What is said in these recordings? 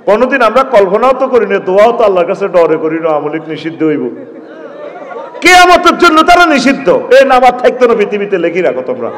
কোনোদিন আমরা কল্পনাও তো করি না, দোয়াও তো আল্লাহর কাছে ডরে করি না আওয়ামী লীগ নিষিদ্ধ হইব। কিয়ামতের জন্য তারা নিষিদ্ধ। এই নামাজ থাকতো না পৃথিবীতে, লেখি রাখো তোমরা।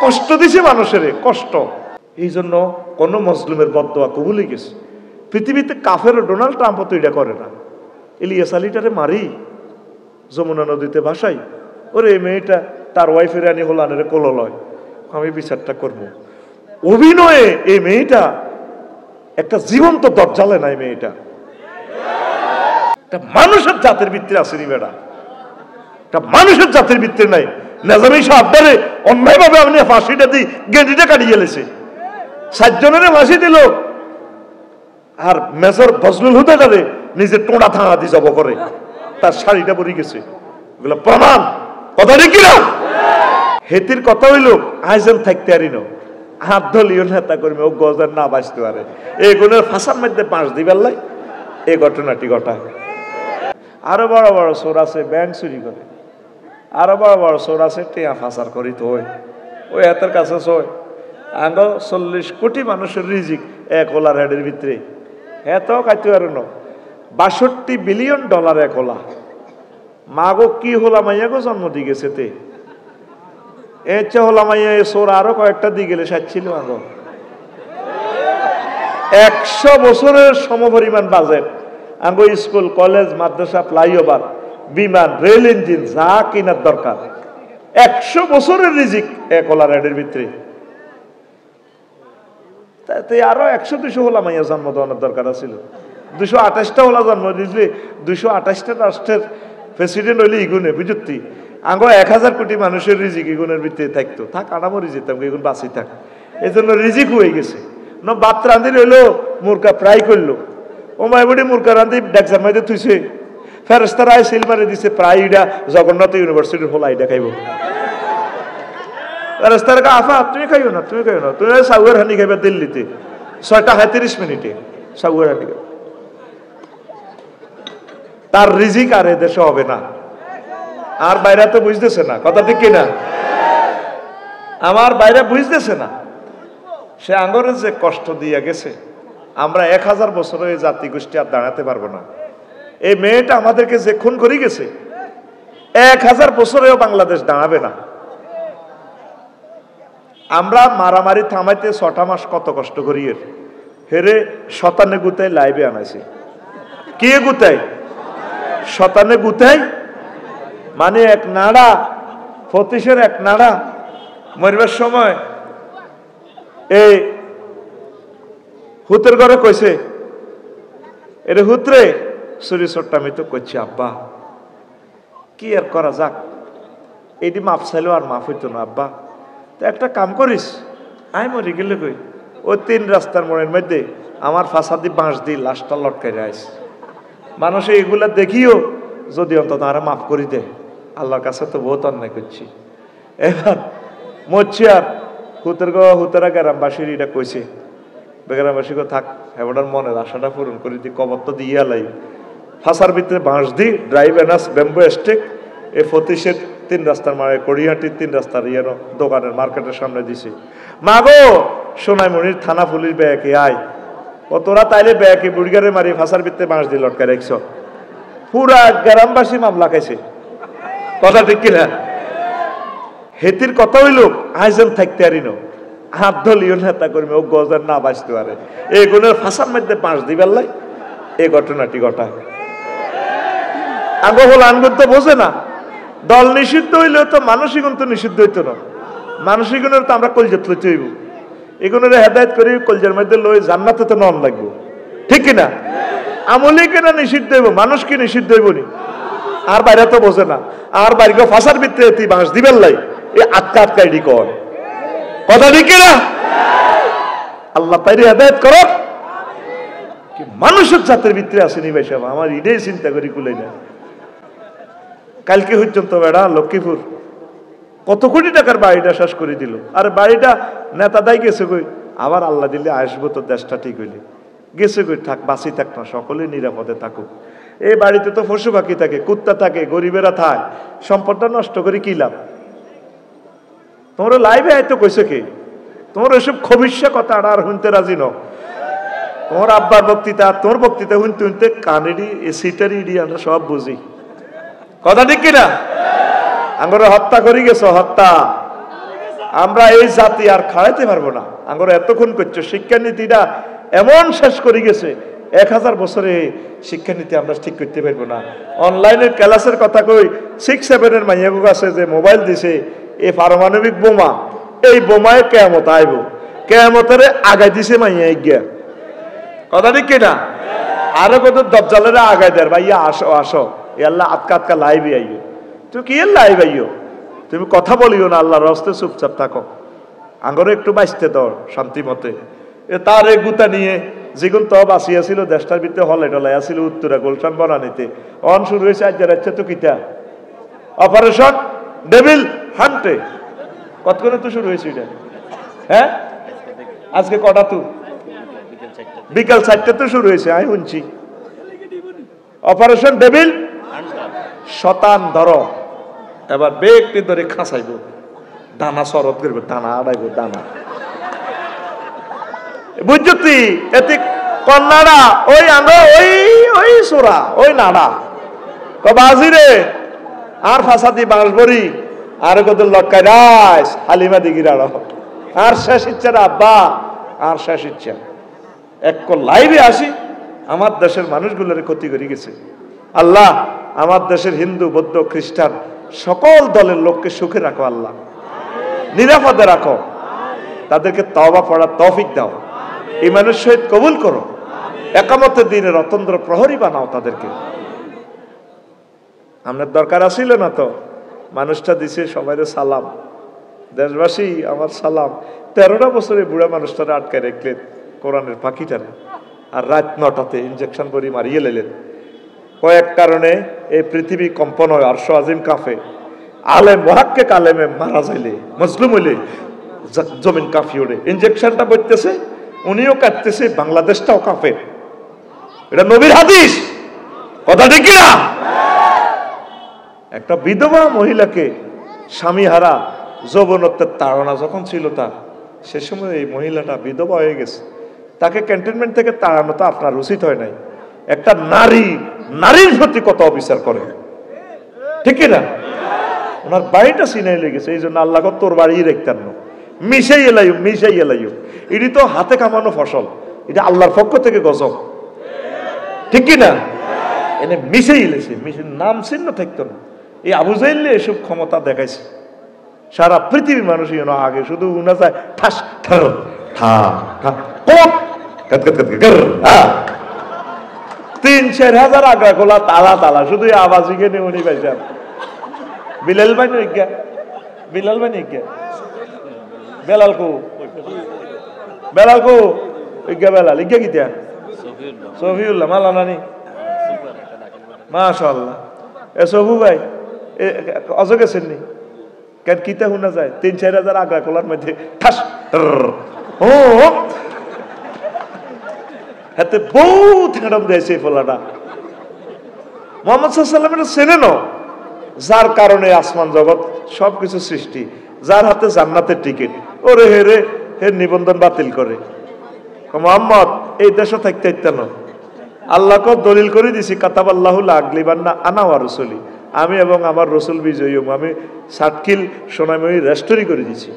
কষ্ট দিছে মানুষের, কষ্ট। এই জন্য কোন মুসলিমের বদদোয়া কবুল হয়ে গেছে। পৃথিবীতে কাফের ডোনাল্ড ট্রাম্পও তো এটা করে না। ইলিয়াস আলীটারে মারি যমুনা নদীতে ভাসাই, ওরে এই মেয়েটা তার ওয়াইফের আনি হোলানের কোল লয়, আমি বিচারটা করব। অভিনয়ে এই মেয়েটা একটা জীবন্ত দরজালে নাই, মেয়েটা একটা মানুষের জাতের ভিত্তিতে আসেনি, বেড়া একটা মানুষের জাতের ভিত্তিতে নাই। নেজামি সাহেবদারে অন্যায় ভাবে আপনি ফাঁসিটা দিই গেঁডিটা কাটিয়ে গেলেছে, 7 জনের ফাঁসি দিল, আর মেজর ফজলুল হুদাটারে নিজের টোঁড়া থাঙা দিয়ে জব করে, তার শাড়িটা পরে গেছে। এগুলো প্রমাণ, কথা দেখি না। হেতির কথা হইল আইজেন থাকতে আরি না, হাত ধলিও নেতা কর্মী ও গজের না বাঁচতে পারে, এই গুণের ফাঁসার মধ্যে 5 দিবার লাই এই ঘটনাটি ঘটায়। আরো বড় বড় চোর আছে ব্যাংক চুরি করে, আরো বড় বড় চোর আছে টেয়া ফাঁসার করিত হয়, ওই হাতের কাছে ছয় আঙ্গ 40 কোটি মানুষের রিজিক এক ওলার হেডের ভিতরে, এত খাইতে পারে না। 62 বিলিয়ন ডলার এক ওলা। মাগো কি হোলা মাইয়া গো জন্ম দিয়ে গেছে তে, এর চেয়ে হোলা মাইয়া এ চোর আরো কয়েকটা দিয়ে গেলে সাচ্ছিল। আগো 100 বছরের সমপরিমাণ বাজেট আঙ্গো স্কুল কলেজ মাদ্রাসা ফ্লাইওভার বিমান রেল ইঞ্জিন যা কিনার দরকার 100 বছরের রিজিক এক ওলার হেডের ভিতরে। তাই আরো 100-200 হোলা মাইয়া জন্ম দেওয়ানোর দরকার ছিল। 228টা হোলা জন্ম দিয়েছিলে, 228টা রাষ্ট্রের প্রেসিডেন্ট হইলে ইগুনে বুঝতি আঙ্গো 1000 কোটি মানুষের রিজিক ইগুনের ভিতরে থাকতো, থাক আনামরি যেতাম এগুন বাঁচি থাক। এই জন্য রিজিক হয়ে গেছে। ন বাত রান্ধি রইলো মুরকা ফ্রাই করলো, ও মাইবুড়ি মুরকা রান্ধি ডেকসার মাইতে থুইছে, ফেরেস্তারা সিল মারে দিছে প্রায় ইডা জগন্নাথ ইউনিভার্সিটির হোলা ইডা খাইব। ফেরেস্তার কা আফা তুমি খাইও না, তুমি খাইও না, তুমি সাউয়ের হানি খাইবে দিল্লিতে 6:30 সাউয়ের হানি খাইবে। তার রিজিক আর এদেশে হবে না। আর বাইরে তো বুঝতেছে না, কথা ঠিক কিনা? আমার বাইরে বুঝতেছে না সে আঙ্গরে যে কষ্ট দিয়ে গেছে, আমরা 1000 বছরে এই জাতি গোষ্ঠী আর দাঁড়াতে পারবো না। এই মেয়েটা আমাদেরকে যে খুন করে গেছে 1000 বছরেও বাংলাদেশ দাঁড়াবে না। আমরা মারামারি থামাইতে 6টা মাস কত কষ্ট করি, এর হেরে শতানে গুতাই লাইভে আনাইছি। কে গুতাই? শতানে গুতাই মানে এক নাড়া, ফতিশের এক নাড়া মরিবার সময় এই হুতের ঘরে কইছে, এরে হুতরে চুরি চট্টা আমি তো করছি আব্বা, কি আর করা যাক, এটি মাপ চাইলেও আর মাফ হইতো না আব্বা, তো একটা কাম করিস, আই মরি গেলে কই ওই 3 রাস্তার মোড়ের মধ্যে আমার ফাঁসা দি বাঁশ দি লাশটা লটকাই আইস, মানুষে এগুলা দেখিও যদি অন্তত আর মাফ করি দে, আল্লাহর কাছে তো বহুত অন্যায় করছি। এবার মরছি আর হুতেরা গ্রামবাসীর এটা কইছে, গ্রামবাসীকে থাক এবার মনের আশাটা পূরণ করি দি, কবর তো দিয়ে লাই ফাঁসার ভিতরে বাঁশ দি ড্রাইভ এনাস ব্যাম্বো স্টেক এই ফতিশের 3 রাস্তার মারে কড়িয়াটির 3 রাস্তার ইয়ানো দোকানের মার্কেটের সামনে দিছে। মাগো সোনাইমণির থানা পুলিশ ব্যাকে আয়, ও তোরা তাইলে ব্যাকে বুড়িগারে মারি ফাঁসার ভিতরে বাঁশ দিয়ে লটকা রাখছ, পুরা গ্রামবাসী মামলা খাইছে, কথা ঠিক কিনা? হেতির কথা হইল আইজন থাকতে আরিনো, হাত ধলিও নেতা কর্মী ও গজের না বাঁচতে পারে, এই গুণের ফাঁসার মধ্যে 5 দিবার লাই এই ঘটনাটি ঘটায়। আঙ্গ হল আঙ্গুর তো বোঝে না, দল নিষিদ্ধ হইলে তো মানসিক তো নিষিদ্ধ হইতো না, মানসিক তো আমরা কলজাত লইতে হইব, এগুলোর হেদায়ত করি কলজার মধ্যে লই জান্নাতে তো নন লাগবো, ঠিক কিনা? আমলি কেনা নিষিদ্ধ হইব, মানুষ কি নিষিদ্ধ হইব নি? আর বাইরে তো বোঝে না, আর বাইরে ফাঁসার ভিতরে তুই বাঁশ দিবার লাই এই আটকা আইডি কর, কথা ঠিক কিনা? আল্লাহ তাইরে হেদায়ত করো। কি মানুষের জাতের ভিতরে আসেনি ভাই সাহেব, আমার ইডেই চিন্তা করি কুলাই না। কালকে হচ্ছেন তো বেড়া লক্ষ্মীপুর কত কোটি টাকার বাড়িটা শেষ করে দিল, আর বাড়িটা নেতা দায় গেছে কই, আবার আল্লাহ দিলে আসবো তো দেশটা ঠিক হইলে, গেছে কই থাক বাঁচি থাক না, সকলে নিরাপদে থাকুক। এই বাড়িতে তো পশু পাখি থাকে, কুত্তা থাকে, গরিবেরা থাকে, সম্পদটা নষ্ট করে কি লাভ? তোমরা লাইভে হয়তো কইছে কি, তোমরা এসব খবিষ্যা কথা আর শুনতে রাজি ন, তোমার আব্বার বক্তৃতা তোর বক্তৃতা শুনতে শুনতে কানেরই সিটারি ইডি আমরা সব বুঝি। কথা ঠিক কিনা? আমরা হত্যা করি গেছো, হত্যা। আমরা এই জাতি আর খাড়াইতে পারবো না। আমরা এতক্ষণ করছো শিক্ষানীতিটা এমন শেষ করে গেছে, 1000 বছরে শিক্ষানীতি আমরা ঠিক করতে পারবো না। অনলাইনের ক্লাসের কথা কই, 6-7 মাইয়াগো আছে যে মোবাইল দিছে, এই পারমাণবিক বোমা, এই বোমায় কেয়ামত আইব, কেয়ামতের আগাই দিছে মাইয়া গিয়া। কথা ঠিক কিনা? আরো কত দজ্জালেরা আগাই দেয়, ভাইয়া আসো আসো, আল্লাহ আটকা আটকা লাইভে আইও। তুমি কি লাইভ আইও? তুমি কথা বলিও না, আল্লাহর রাস্তে চুপচাপ থাকো। আঙ্গরে একটু বাঁচতে দাও শান্তি মতে। তার এই গুতা নিয়ে যেগুন তব আসিয়াছিল দেশটার ভিতরে হলে টলে আসিল উত্তরা গুলশান বনানিতে, অন শুরু হয়েছে আজ রাজ্যে তো কিতা অপারেশন ডেভিল হান্টে। কতক্ষণে তো শুরু হয়েছে এটা? হ্যাঁ, আজকে কটা তো? বিকাল 4টে তো শুরু হয়েছে, আমি শুনছি অপারেশন ডেভিল শতান ধরো। এবার বেগটি ধরে খাঁচাইব, দানা শরৎ করবে, দানা আড়াইব, দানা বুঝছি। এতে কন্যারা ওই আমরা ওই ওই সোরা ওই নাড়া বাজি রে আর ফাঁসাদি বাঁশবরি আর কত লটকাই রাস হালিমা দিঘির আড় আর শেষ ইচ্ছা রে আব্বা, আর শেষ ইচ্ছা। এক লাইভে আসি, আমার দেশের মানুষগুলোর ক্ষতি করে গেছে। আল্লাহ আমার দেশের হিন্দু বৌদ্ধ খ্রিস্টান সকল দলের লোককে সুখে রাখো, আল্লাহ নিরাপদে রাখো, তাদেরকে তওবা পড়ার তৌফিক দাও, ঈমানের সহিত কবুল করো, একামতের দিনের অতন্দ্র প্রহরী বানাও তাদেরকে। আপনার দরকার আসিল না তো, মানুষটা দিছে সবাই সালাম, দেশবাসী আমার সালাম। 13টা বছরে বুড়া মানুষটারে আটকায় রাখলেন কোরআনের পাখিটারে, আর রাত 9টাতে ইঞ্জেকশন করে মারিয়ে লেলেন। কয়েক কারণে এই পৃথিবী কম্পন হয়, আরশ আজিম কাঁপে। আলেম মুহাক্কিক আলেমে মারা যাইলে, মজলুম হইলে জমিন কাঁপি ওঠে। ইঞ্জেকশনটা বইতেছে, উনিও কাঁদতেছে, বাংলাদেশটাও কাঁপে। এটা নবীর হাদিস, কথা ঠিক না? একটা বিধবা মহিলাকে স্বামী হারা যৌবনত্বের তাড়না যখন ছিল তার, সে সময় এই মহিলাটা বিধবা হয়ে গেছে, তাকে ক্যান্টনমেন্ট থেকে তাড়ানো তো আপনার উচিত হয় নাই। একটা নারী নারীর প্রতি কত অবিচার করে, ঠিক না? ওনার বাড়িটা সিনাই লেগেছে, এই জন্য আল্লাহ তোর বাড়ি রেখতেন না, মিশাই এলাইও মিশাই এলাইও। এটি তো হাতে কামানো ফসল, এটা আল্লাহর পক্ষ থেকে গজব, ঠিক না? এনে মিশাই এলেছে, মিশে নাম চিহ্ন থাকতো না। এই আবু জাহেল এসব ক্ষমতা দেখাইছে, সারা পৃথিবীর মানুষ আগে শুধু উনা যায় ঠাস ঠার ঠা ঠা কোপ কাট কাট কাট কর। 3-4 হাজার আগা গোলা তালা তালা শুধু আওয়াজই নিয়ে উনি পাইছেন। বিলাল ভাই নিজ্ঞা, বিলাল ভাই নিজ্ঞা, বেলাল কো, বেলাল কো ইজ্ঞা, বেলাল ইজ্ঞা কিতা সফিউল্লাহ মালা নানি মাশাআল্লাহ। এ সফু ভাই অজ গেছেন নি কেন কিতা শোনা যায়? 3-4 হাজার আগা কোলার মধ্যে ঠাস ও হাতে বহুত হেঁড়ম দিয়েছে এই ফলাটা। মোহাম্মদ সাল্লাল্লাহু চেনে ন, যার কারণে আসমান জগৎ সবকিছু সৃষ্টি, যার হাতে জান্নাতের টিকিট, ওরে হে রে হে নিবন্ধন বাতিল করে। মোহাম্মদ এই দেশে থাকতে ইত্যান আল্লাহকে দলিল করে দিছি, কাতাবাল্লাহু লা আগলিবান্না আনা ওয়া রাসূলি, আমি এবং আমার রসুল বিজয়ী হব। আমি সাতকিল সোনাময়ী রেস্টোরি করে দিছি।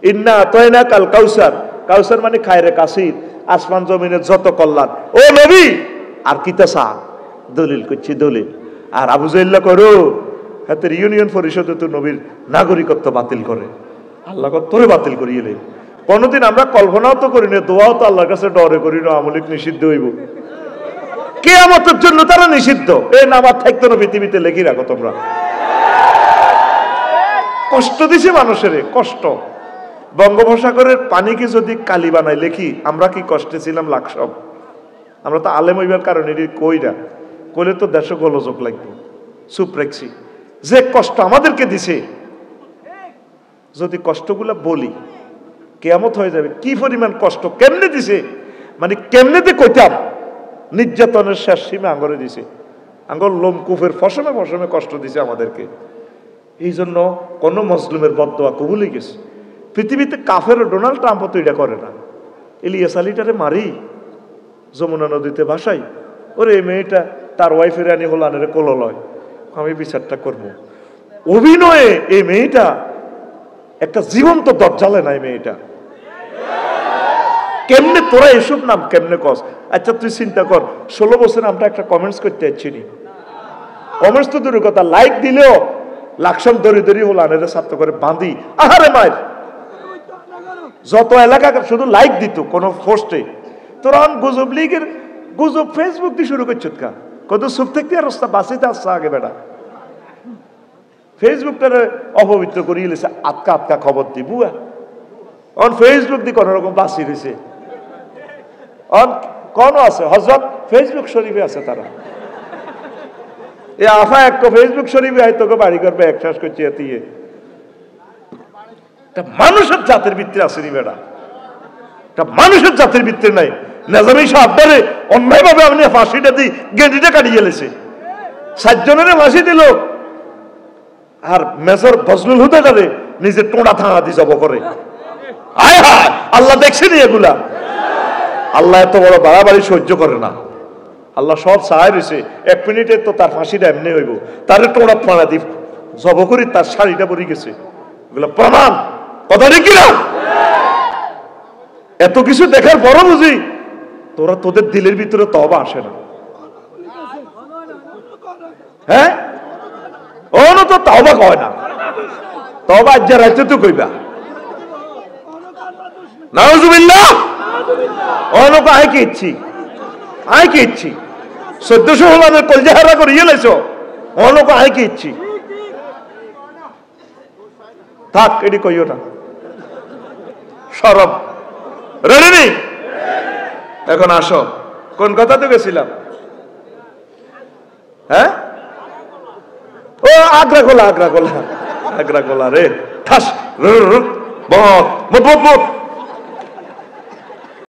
ইন্না আতাইনা কাল কাউসার, কাউসার মানে খায়রে কাসির, আসমান জমিনের যত কল্যাণ। ও নবী আর কিতাসা দলিল করছি, দলিল। আর আবু জাহেল করো হাতের ইউনিয়ন পরিষদে তো নবীর নাগরিকত্ব বাতিল করে, আল্লাহ তোরে বাতিল করিয়ে এলেন। কোনোদিন আমরা কল্পনাও তো করি না, দোয়াও তো আল্লাহর কাছে ডরে করি না, আমলিক নিষিদ্ধ হইব, কিয়ামতের জন্য তারা নিষিদ্ধ। এই নামাজ থাকতো না পৃথিবীতে, লেখি রাখো তোমরা। কষ্ট দিছে মানুষের, কষ্ট। বঙ্গোপসাগরের পানিকে যদি কালি বানাই লেখি, আমরা কি কষ্টে ছিলাম লাকসব। আমরা তো আলেম হইবার কারণে কই না, কইলে তো দেশ গোলযোগ লাগবে, চুপ রাখছি। যে কষ্ট আমাদেরকে দিছে, যদি কষ্টগুলা বলি কিয়ামত হয়ে যাবে। কি পরিমাণ কষ্ট কেমনে দিছে, মানে কেমনেতে কইতাম, নির্যাতনের শেষ সীমা আঙ্গরে দিছে। আঙ্গর লোমকুফের ফসমে ফসমে কষ্ট দিছে আমাদেরকে। এই জন্য কোন মজলুমের বদদোয়া কবুলই গেছে। পৃথিবীতে কাফের ডোনাল্ড ট্রাম্প তো এটা করে না। ইলিয়াস আলীটারে মারি, যমুনা নদীতে ভাসাই, ওরে এই মেয়েটা তার ওয়াইফের আনি হলানের কোল লয়, আমি বিচারটা করব। অভিনয়ে এই মেয়েটা একটা জীবন্ত দরজালে নাই মেয়েটা। কেমনে তোরা এসব নাম কেমনে কস? আচ্ছা তুই চিন্তা কর, 16 বছর আমরা একটা কমেন্টস করতে যাচ্ছি নি, কমেন্টস তো দূরের কথা, লাইক দিলেও লাকসাম দড়ি দড়ি হলানের ছাত্র করে বাঁধি, আহারে মায়ের যত এলাকা শুধু লাইক দিত কোন পোস্টে। তোরা গুজব লীগের গুজব ফেসবুক দিয়ে শুরু করছত কা, কত চুপ থাকতে আর রাস্তা বাঁচিতে আসছে আগে বেটা। ফেসবুকটারে অপবিত্র করিয়ে লেছে, আটকা আটকা খবর দি বুয়া। অন ফেসবুক দিয়ে কোন রকম বাঁচি রয়েছে, অন কোন আছে হজরত ফেসবুক শরীফে আছে তারা। এ আফা এক ফেসবুক শরীফে হয় তোকে বাড়ি করবে এক শ্বাস করছি এতিয়ে। মানুষের জাতের ভিত্তি আছে নি বেটা, মানুষের জাতির ভিত্তি নাই। নেজামি সাহেবরে অন্যায় ভাবে আপনি ফাঁসিটা দিই গেঁটিটা কাটিয়ে গেলেছে, 7 জনের ফাঁসি দিল, আর মেজর ফজলুল হুদারে নিজের টোঁড়া থাঙা দিয়ে জব করে। আয় হায়, আল্লাহ দেখছেনি এগুলা? আল্লাহ এত বড় বাড়াবাড়ি সহ্য করে না। আল্লাহ সব সাহায্য হয়েছে, 1 মিনিটে তো তার ফাঁসিটা এমনি হইব, তার টোঁড়া ফাঁড়া দিয়ে জব করি তার শাড়িটা পরে গেছে। এগুলো প্রমাণ, কথা নাকি না? এত কিছু দেখার পরও বুঝি তোরা তোদের দিলের ভিতরে তওবা আসে না। হ্যাঁ, ওনো তো তওবা কয় না, তওবা আজ রাইতে তো কইবা। নাউজুবিল্লাহ। ওনো কো আয় কি ইচ্ছি, আয় কি ইচ্ছি 1400 হলানের কলজাহারা করিয়ে লাইছো, ওনো কো আয় কি ইচ্ছি। থাক, এটি কইও না, সরব। রেডি নেই? এখন আসো, কোন কথা তো গেছিলাম? হ্যাঁ, ও আগ্রা গোলা, আগ্রা গোলা, আগ্রা গোলা রে ঠাস বহুত